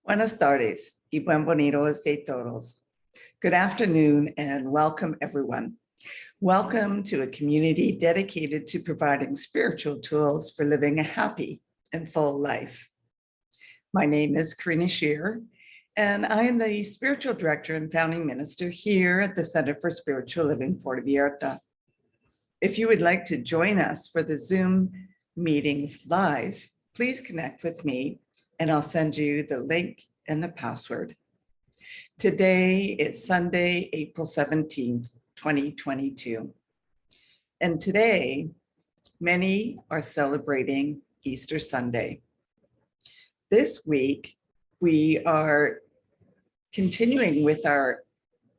Buenas tardes y bienvenidos a todos. Good afternoon and welcome everyone. Welcome to a community dedicated to providing spiritual tools for living a happy and full life. My name is Karina Shear, and I am the spiritual director and founding minister here at the Center for Spiritual Living Puerto Vallarta. If you would like to join us for the Zoom meetings live, please connect with me and I'll send you the link and the password. Today is Sunday, April 17th, 2022. And today, many are celebrating Easter Sunday. This week, we are continuing with our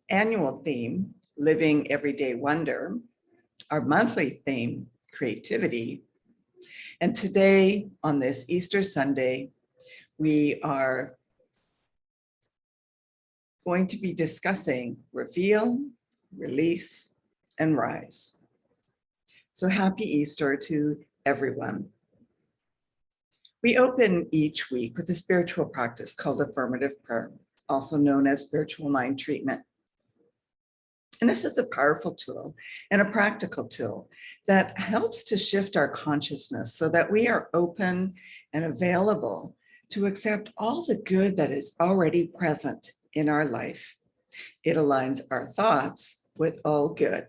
annual theme, Living Everyday Wonder, our monthly theme, Creativity. And today, on this Easter Sunday, we are going to be discussing reveal, release, and rise. So happy Easter to everyone. We open each week with a spiritual practice called Affirmative Prayer, also known as spiritual mind treatment. And this is a powerful tool and a practical tool that helps to shift our consciousness so that we are open and available to accept all the good that is already present in our life. It aligns our thoughts with all good.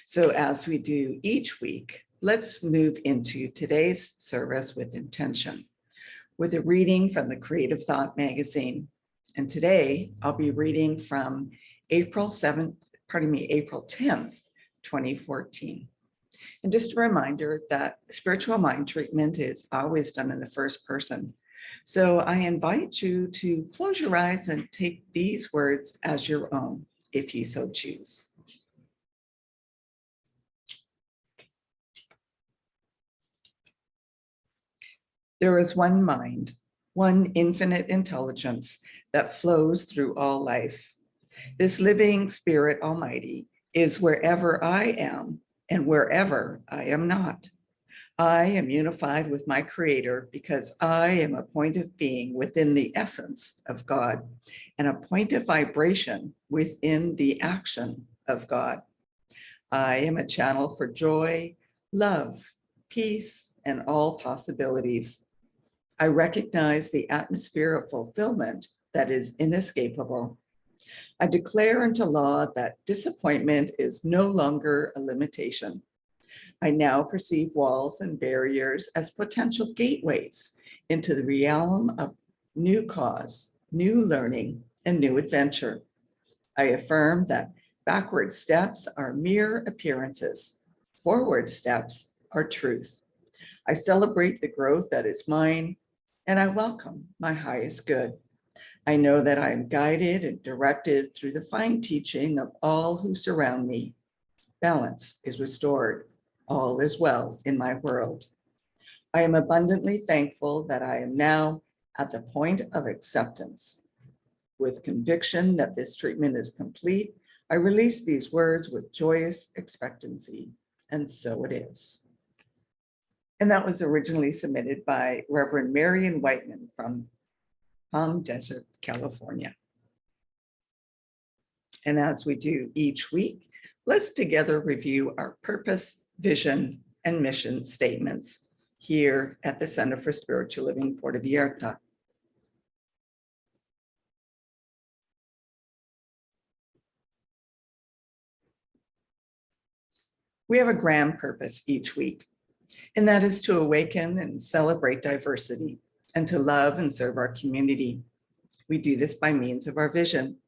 So as we do each week, let's move into today's service with intention, with a reading from the Creative Thought magazine. And today I'll be reading from April 10th, 2014. And just a reminder that spiritual mind treatment is always done in the first person. So I invite you to close your eyes and take these words as your own, if you so choose. There is one mind, one infinite intelligence that flows through all life. This living Spirit Almighty is wherever I am and wherever I am not. I am unified with my Creator because I am a point of being within the essence of God and a point of vibration within the action of God. I am a channel for joy, love, peace, and all possibilities. I recognize the atmosphere of fulfillment that is inescapable. I declare into law that disappointment is no longer a limitation. I now perceive walls and barriers as potential gateways into the realm of new cause, new learning, and new adventure. I affirm that backward steps are mere appearances. Forward steps are truth. I celebrate the growth that is mine, and I welcome my highest good. I know that I am guided and directed through the fine teaching of all who surround me. Balance is restored. All is well in my world. I am abundantly thankful that I am now at the point of acceptance. With conviction that this treatment is complete, I release these words with joyous expectancy, and so it is. And that was originally submitted by Reverend Marion Whiteman from Palm Desert, California. And as we do each week, let's together review our purpose, vision, and mission statements here at the Center for Spiritual Living Puerto Vallarta. We have a grand purpose each week, and that is to awaken and celebrate diversity and to love and serve our community. We do this by means of our vision,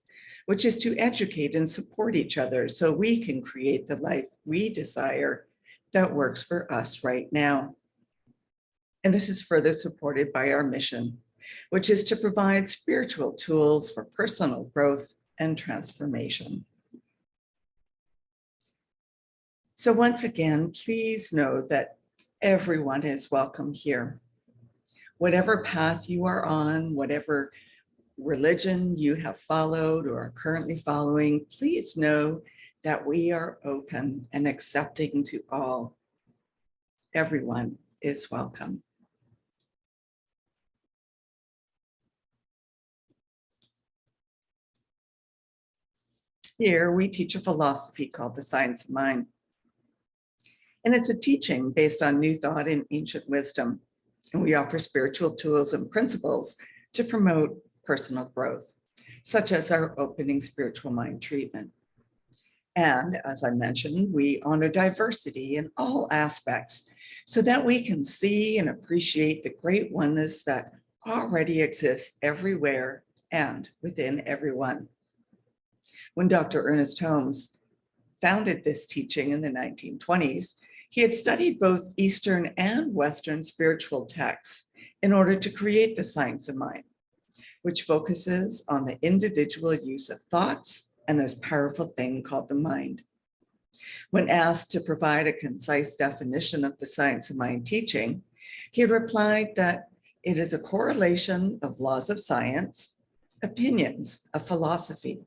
which is to educate and support each other so we can create the life we desire that works for us right now. And this is further supported by our mission, which is to provide spiritual tools for personal growth and transformation. So once again, please know that everyone is welcome here. Whatever path you are on, whatever religion you have followed or are currently following, please know that we are open and accepting to all. Everyone is welcome. Here we teach a philosophy called the science of mind. And it's a teaching based on new thought and ancient wisdom. And we offer spiritual tools and principles to promote personal growth, such as our opening spiritual mind treatment. And as I mentioned, we honor diversity in all aspects so that we can see and appreciate the great oneness that already exists everywhere and within everyone. When Dr. Ernest Holmes founded this teaching in the 1920s, he had studied both Eastern and Western spiritual texts in order to create the science of mind, which focuses on the individual use of thoughts and this powerful thing called the mind. When asked to provide a concise definition of the science of mind teaching, he replied that it is a correlation of laws of science, opinions of philosophy,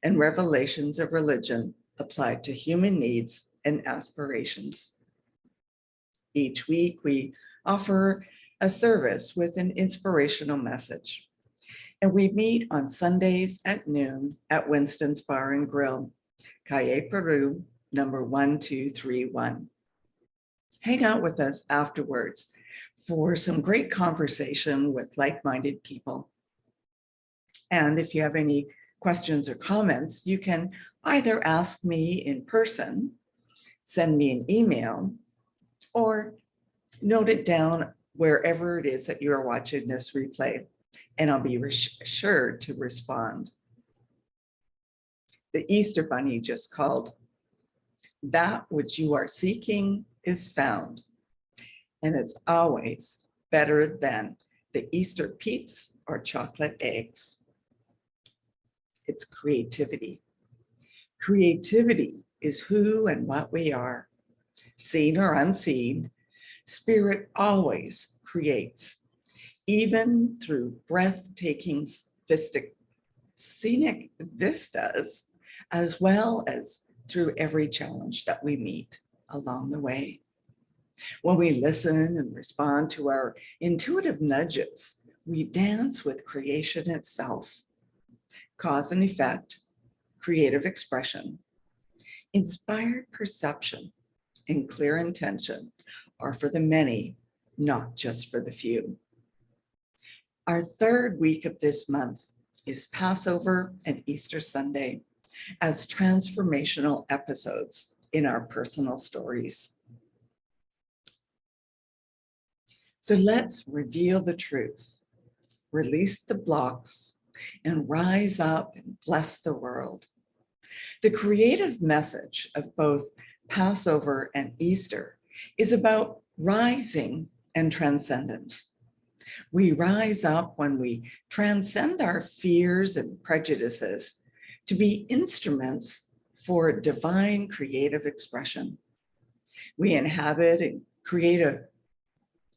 and revelations of religion applied to human needs and aspirations. Each week, we offer a service with an inspirational message. And we meet on Sundays at noon at Winston's Bar and Grill, Calle Peru, number 1231. Hang out with us afterwards for some great conversation with like-minded people. And if you have any questions or comments, you can either ask me in person, send me an email, or note it down wherever it is that you are watching this replay, and I'll be sure to respond. The Easter Bunny just called. That which you are seeking is found, and it's always better than the Easter peeps or chocolate eggs. It's creativity. Creativity is who and what we are. Seen or unseen, spirit always creates, even through breathtaking scenic vistas, as well as through every challenge that we meet along the way. When we listen and respond to our intuitive nudges, we dance with creation itself. Cause and effect, creative expression, inspired perception, and clear intention are for the many, not just for the few. Our third week of this month is Passover and Easter Sunday as transformational episodes in our personal stories. So let's reveal the truth, release the blocks, and rise up and bless the world. The creative message of both Passover and Easter is about rising and transcendence. We rise up when we transcend our fears and prejudices to be instruments for divine creative expression. We inhabit and create a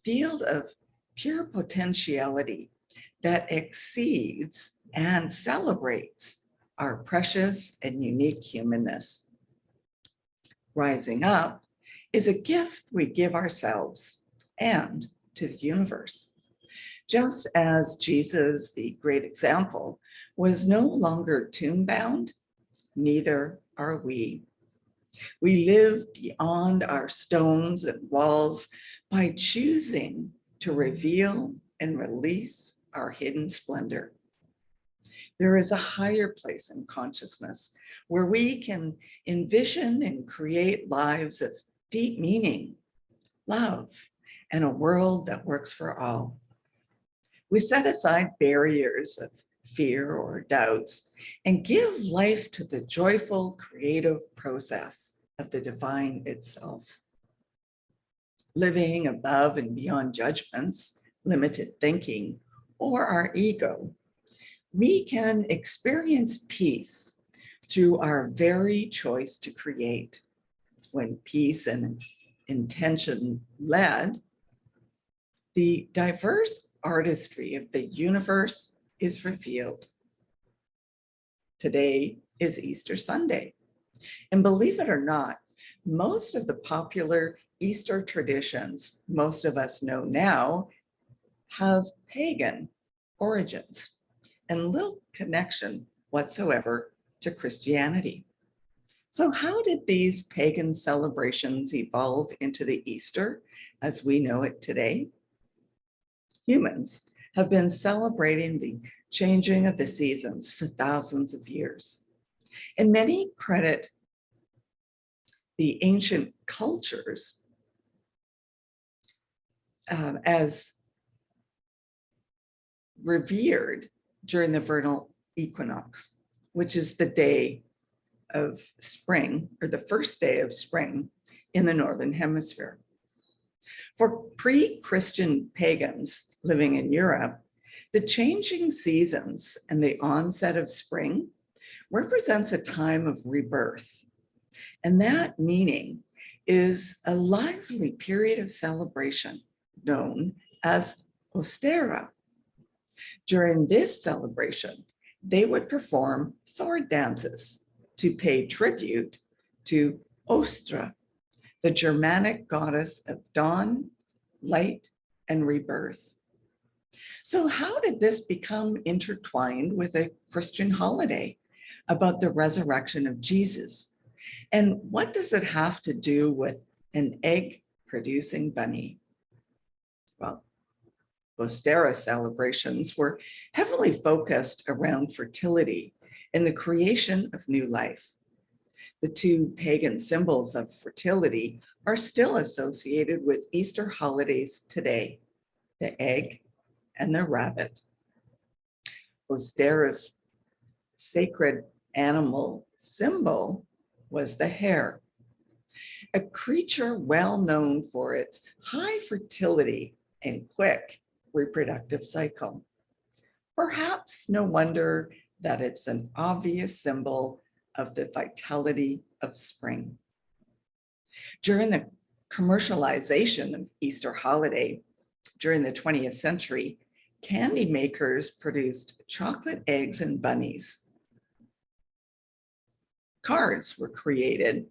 field of pure potentiality that exceeds and celebrates our precious and unique humanness. Rising up is a gift we give ourselves and to the universe. Just as Jesus, the great example, was no longer tomb-bound, neither are we. We live beyond our stones and walls by choosing to reveal and release our hidden splendor. There is a higher place in consciousness where we can envision and create lives of deep meaning, love, and a world that works for all. We set aside barriers of fear or doubts and give life to the joyful creative process of the divine itself. Living above and beyond judgments, limited thinking, or our ego, we can experience peace through our very choice to create. When peace and intention led, the diverse artistry of the universe is revealed. Today is Easter Sunday. And believe it or not, most of the popular Easter traditions most of us know now have pagan origins and little connection whatsoever to Christianity. So how did these pagan celebrations evolve into the Easter as we know it today? Humans have been celebrating the changing of the seasons for thousands of years. And many credit the ancient cultures as revered during the vernal equinox, which is the day of spring, or the first day of spring in the Northern Hemisphere. For pre-Christian pagans living in Europe, the changing seasons and the onset of spring represents a time of rebirth. And that meaning is a lively period of celebration known as Ostera. During this celebration, they would perform sword dances to pay tribute to Ostra, the Germanic goddess of dawn, light, and rebirth. So how did this become intertwined with a Christian holiday about the resurrection of Jesus? And what does it have to do with an egg-producing bunny? Well, Ostera celebrations were heavily focused around fertility and the creation of new life. The two pagan symbols of fertility are still associated with Easter holidays today, the egg and the rabbit. Ostera's sacred animal symbol was the hare, a creature well known for its high fertility and quick reproductive cycle. Perhaps no wonder that it's an obvious symbol of the vitality of spring. During the commercialization of Easter holiday during the 20th century, candy makers produced chocolate eggs and bunnies. Cards were created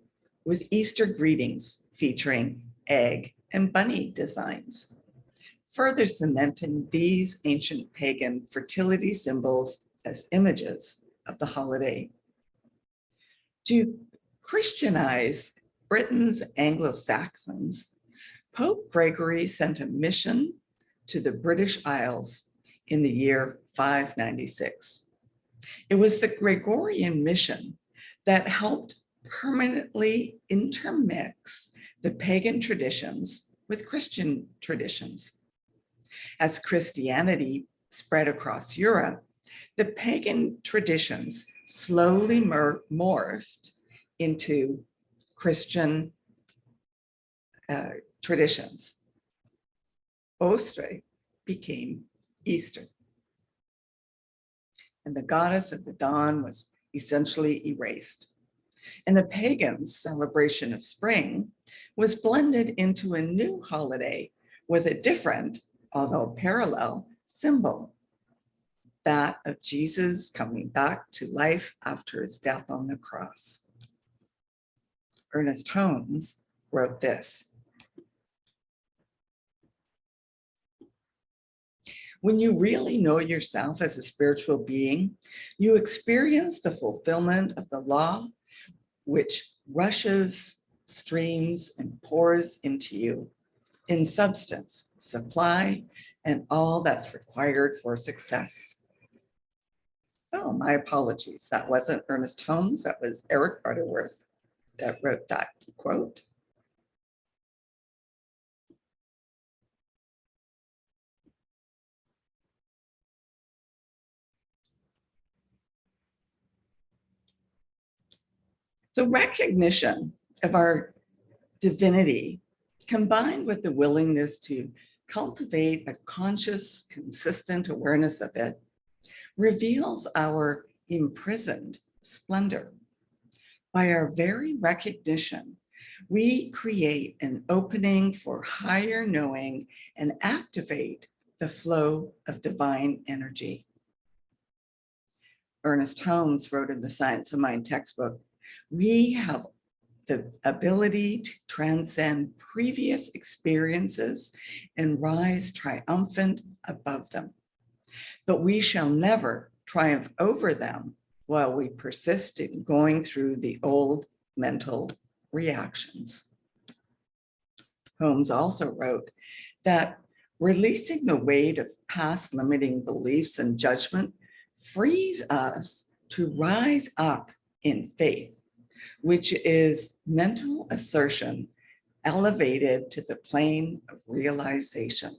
with Easter greetings featuring egg and bunny designs, further cementing these ancient pagan fertility symbols as images of the holiday. To Christianize Britain's Anglo-Saxons, Pope Gregory sent a mission to the British Isles in the year 596. It was the Gregorian mission that helped permanently intermix the pagan traditions with Christian traditions. As Christianity spread across Europe, the pagan traditions slowly morphed into Christian traditions. Ostre became Easter, and the goddess of the dawn was essentially erased. And the pagans' celebration of spring was blended into a new holiday with a different, although parallel, symbol, that of Jesus coming back to life after his death on the cross. Ernest Holmes wrote this: when you really know yourself as a spiritual being, you experience the fulfillment of the law which rushes, streams, and pours into you in substance, supply, and all that's required for success. Oh, my apologies. That wasn't Ernest Holmes. That was Eric Butterworth that wrote that quote. So recognition of our divinity, combined with the willingness to cultivate a conscious, consistent awareness of it, reveals our imprisoned splendor. By our very recognition, we create an opening for higher knowing and activate the flow of divine energy. Ernest Holmes wrote in the Science of Mind textbook, we have the ability to transcend previous experiences and rise triumphant above them. But we shall never triumph over them while we persist in going through the old mental reactions. Holmes also wrote that releasing the weight of past limiting beliefs and judgment frees us to rise up in faith, which is mental assertion elevated to the plane of realization.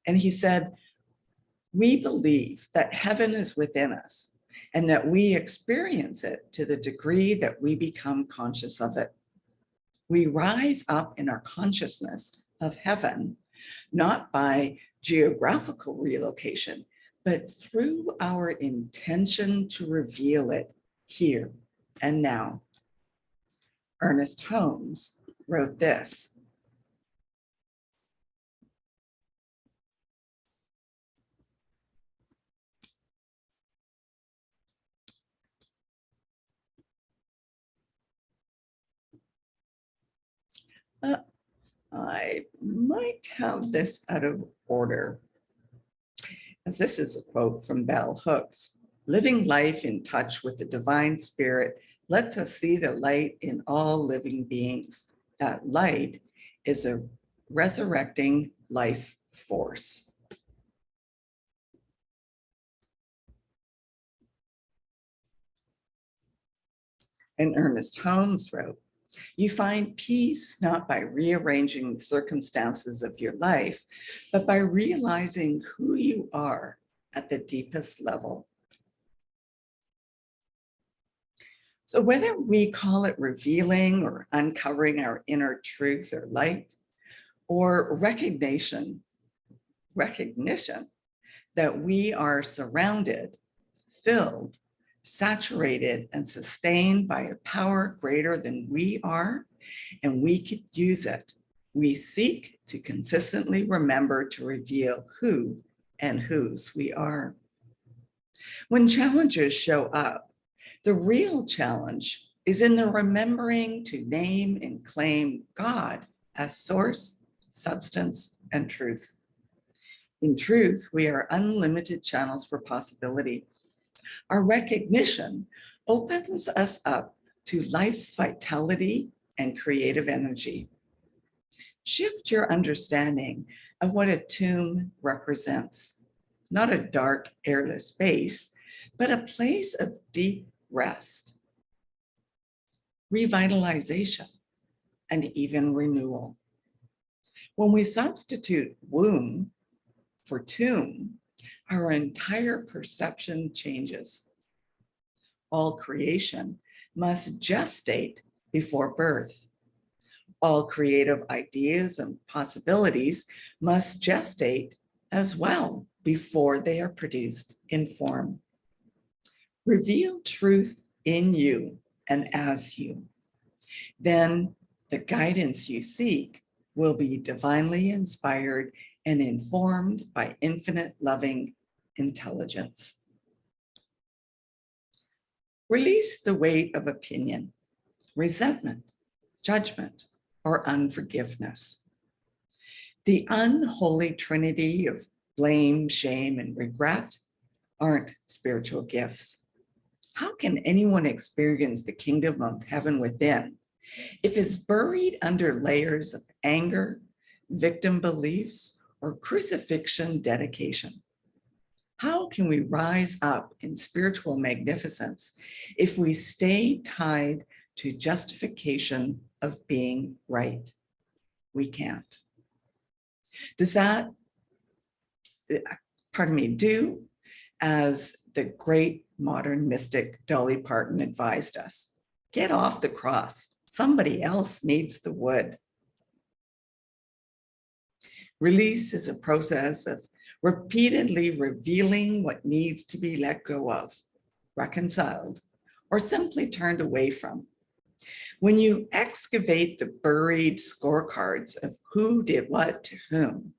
And he said, we believe that heaven is within us and that we experience it to the degree that we become conscious of it. We rise up in our consciousness of heaven, not by geographical relocation, but through our intention to reveal it here and now. Ernest Holmes wrote this: I might have this out of order, as this is a quote from Bell Hooks. Living life in touch with the divine spirit lets us see the light in all living beings. That light is a resurrecting life force. And Ernest Holmes wrote, you find peace not by rearranging the circumstances of your life, but by realizing who you are at the deepest level. So whether we call it revealing or uncovering our inner truth or light, or recognition that we are surrounded, filled, saturated, and sustained by a power greater than we are, and we could use it. We seek to consistently remember to reveal who and whose we are. When challenges show up, the real challenge is in the remembering to name and claim God as source, substance, and truth. In truth, we are unlimited channels for possibility. Our recognition opens us up to life's vitality and creative energy. Shift your understanding of what a tomb represents. Not a dark, airless space, but a place of deep rest, revitalization, and even renewal. When we substitute womb for tomb, our entire perception changes. All creation must gestate before birth. All creative ideas and possibilities must gestate as well before they are produced in form. Reveal truth in you and as you. Then the guidance you seek will be divinely inspired and informed by infinite loving intelligence. Release the weight of opinion, resentment, judgment, or unforgiveness. The unholy trinity of blame, shame, and regret aren't spiritual gifts. How can anyone experience the kingdom of heaven within if it's buried under layers of anger, victim beliefs, or crucifixion dedication? How can we rise up in spiritual magnificence if we stay tied to justification of being right? We can't. Does that, do as the great modern mystic Dolly Parton advised us: get off the cross. Somebody else needs the wood. Release is a process of repeatedly revealing what needs to be let go of, reconciled, or simply turned away from. When you excavate the buried scorecards of who did what to whom,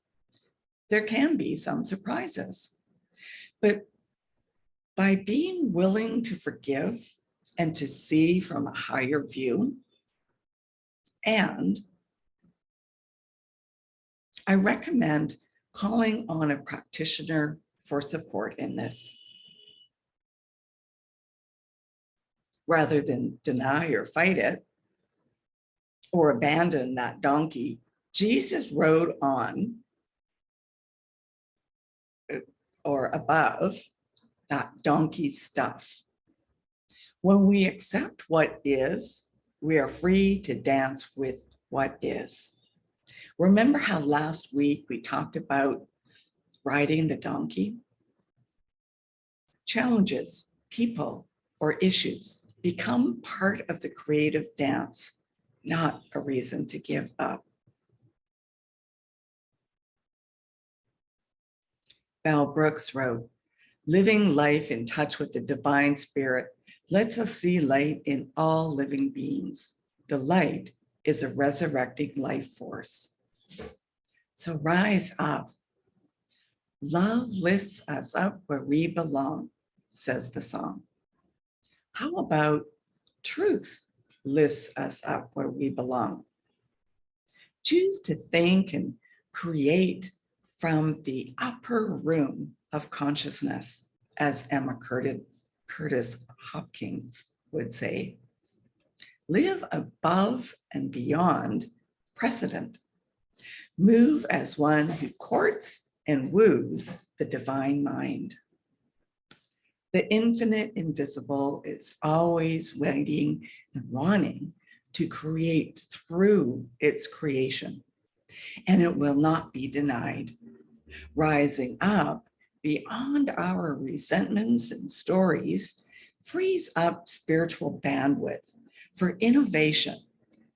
there can be some surprises. But by being willing to forgive and to see from a higher view, and I recommend calling on a practitioner for support in this. rather than deny or fight it or abandon that donkey. Jesus rode on or above that donkey stuff. When we accept what is, we are free to dance with what is. Remember how last week we talked about riding the donkey? Challenges, people, or issues become part of the creative dance, not a reason to give up. Val Brooks wrote, "Living life in touch with the divine spirit lets us see light in all living beings. The light is a resurrecting life force." So rise up. Love lifts us up where we belong, says the song. How about truth lifts us up where we belong? Choose to think and create from the upper room of consciousness, as Emma Curtis Hopkins would say. Live above and beyond precedent. Move as one who courts and woos the divine mind. The infinite invisible is always waiting and wanting to create through its creation, and it will not be denied. Rising up beyond our resentments and stories frees up spiritual bandwidth for innovation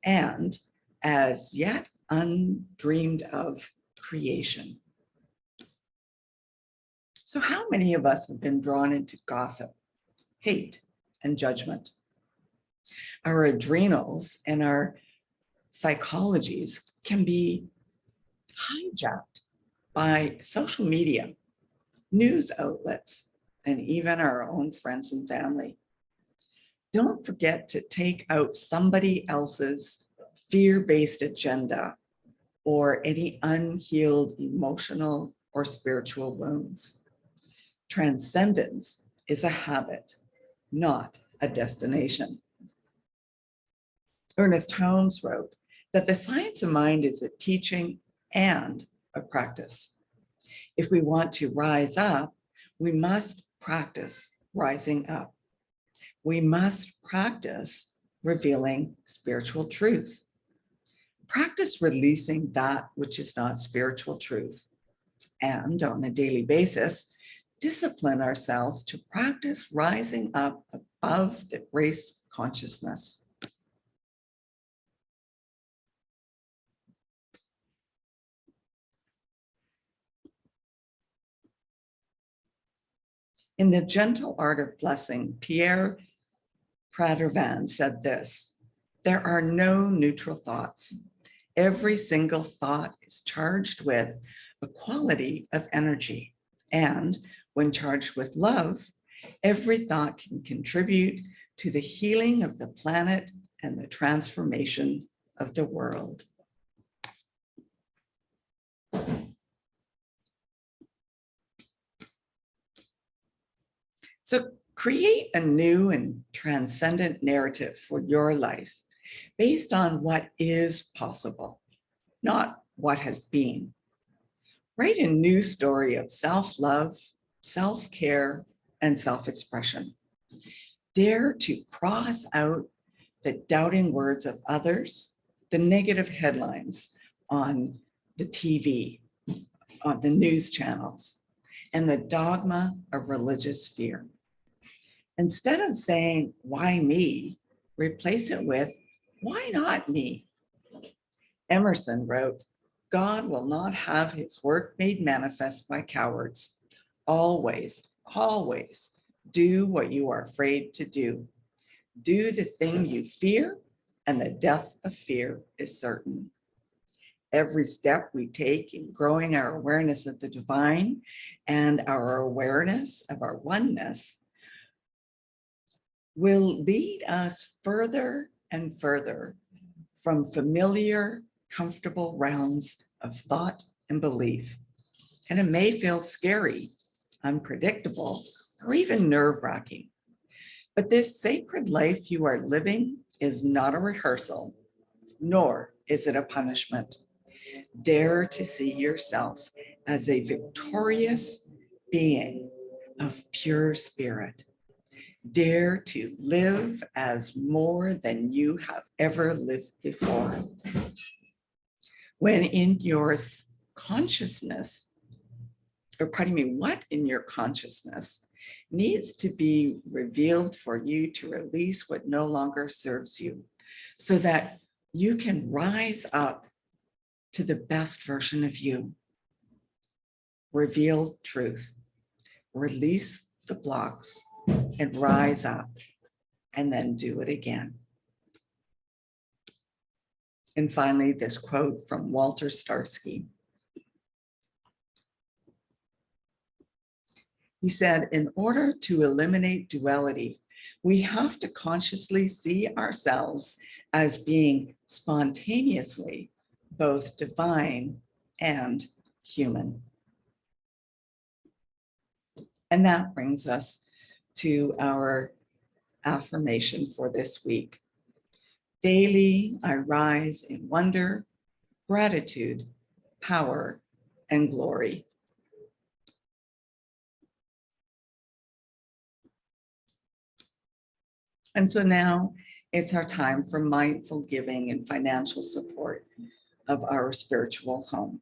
and as yet undreamed of creation. So how many of us have been drawn into gossip, hate, and judgment? Our adrenals and our psychologies can be hijacked by social media, news outlets, and even our own friends and family. Don't forget to take out somebody else's fear-based agenda or any unhealed emotional or spiritual wounds. Transcendence is a habit, not a destination. Ernest Holmes wrote that the science of mind is a teaching and a practice. If we want to rise up, we must practice rising up. We must practice revealing spiritual truth. Practice releasing that which is not spiritual truth. And on a daily basis, discipline ourselves to practice rising up above the race consciousness. In The Gentle Art of Blessing, Pierre Pradervan said this: "There are no neutral thoughts. Every single thought is charged with a quality of energy. And when charged with love, every thought can contribute to the healing of the planet and the transformation of the world." So create a new and transcendent narrative for your life based on what is possible, not what has been. Write a new story of self-love, self-care, and self-expression. Dare to cross out the doubting words of others, the negative headlines on the TV, on the news channels, and the dogma of religious fear. Instead of saying, "Why me?" replace it with, "Why not me?" Emerson wrote, "God will not have his work made manifest by cowards. Always, always do what you are afraid to do. Do the thing you fear, and the death of fear is certain." Every step we take in growing our awareness of the divine and our awareness of our oneness will lead us further and further from familiar, comfortable realms of thought and belief. And it may feel scary, unpredictable, or even nerve-wracking. But this sacred life you are living is not a rehearsal, nor is it a punishment. Dare to see yourself as a victorious being of pure spirit. Dare to live as more than you have ever lived before. When in your consciousness, what in your consciousness needs to be revealed for you to release what no longer serves you, so that you can rise up to the best version of you. Reveal truth, release the blocks, and rise up, and then do it again. And finally, this quote from Walter Starsky. He said, in order to eliminate duality, we have to consciously see ourselves as being spontaneously both divine and human. And that brings us to our affirmation for this week. Daily, I rise in wonder, gratitude, power, and glory. And so now it's our time for mindful giving and financial support of our spiritual home.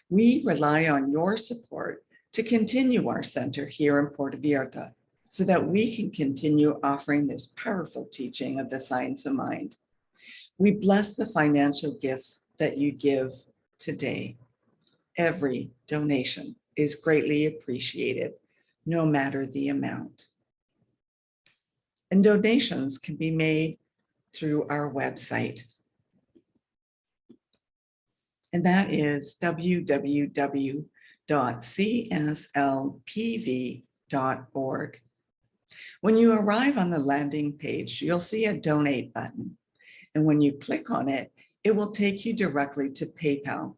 We rely on your support to continue our center here in Puerto Vallarta, so that we can continue offering this powerful teaching of the science of mind. We bless the financial gifts that you give today. Every donation is greatly appreciated, no matter the amount. And donations can be made through our website. And that is www.cslpv.org. When you arrive on the landing page, you'll see a donate button. And when you click on it, it will take you directly to PayPal,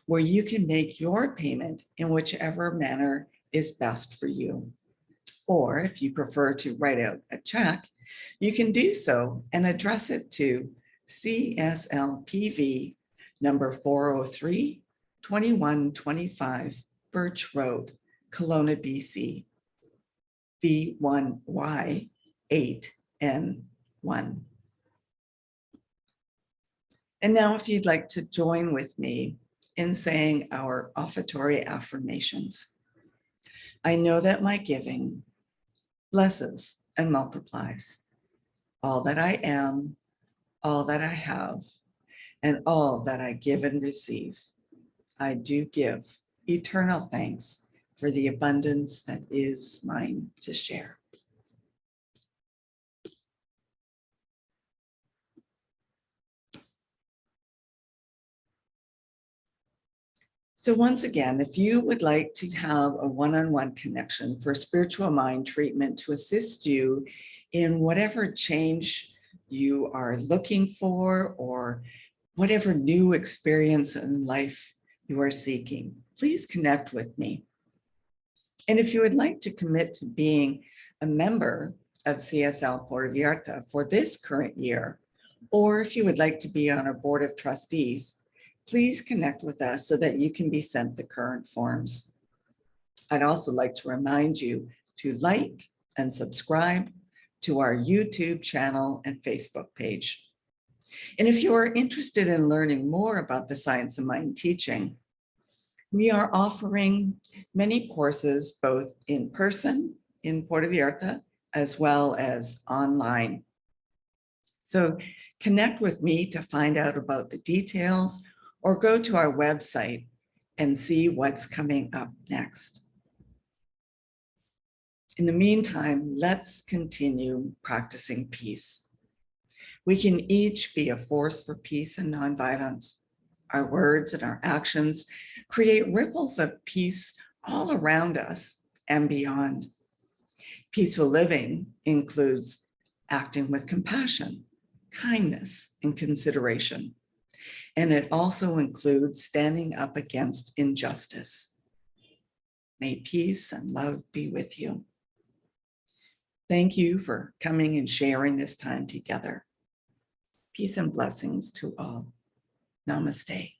where you can make your payment in whichever manner is best for you. Or if you prefer to write out a check, you can do so and address it to CSLPV number 403, 2125 Birch Road, Kelowna, BC, V1Y8N1. And now if you'd like to join with me in saying our Offertory Affirmations. I know that my giving blesses and multiplies all that I am, all that I have, and all that I give and receive. I do give eternal thanks for the abundance that is mine to share. So once again, if you would like to have a one-on-one connection for spiritual mind treatment to assist you in whatever change you are looking for or whatever new experience in life you are seeking, please connect with me. And if you would like to commit to being a member of CSL Puerto Vallarta for this current year, or if you would like to be on our board of trustees, please connect with us so that you can be sent the current forms. I'd also like to remind you to like and subscribe to our YouTube channel and Facebook page. And if you are interested in learning more about the Science of Mind teaching, we are offering many courses both in person in Puerto Vallarta as well as online. So connect with me to find out about the details, or go to our website and see what's coming up next. In the meantime, let's continue practicing peace. We can each be a force for peace and nonviolence. Our words and our actions create ripples of peace all around us and beyond. Peaceful living includes acting with compassion, kindness, and consideration. And it also includes standing up against injustice. May peace and love be with you. Thank you for coming and sharing this time together. Peace and blessings to all. Namaste.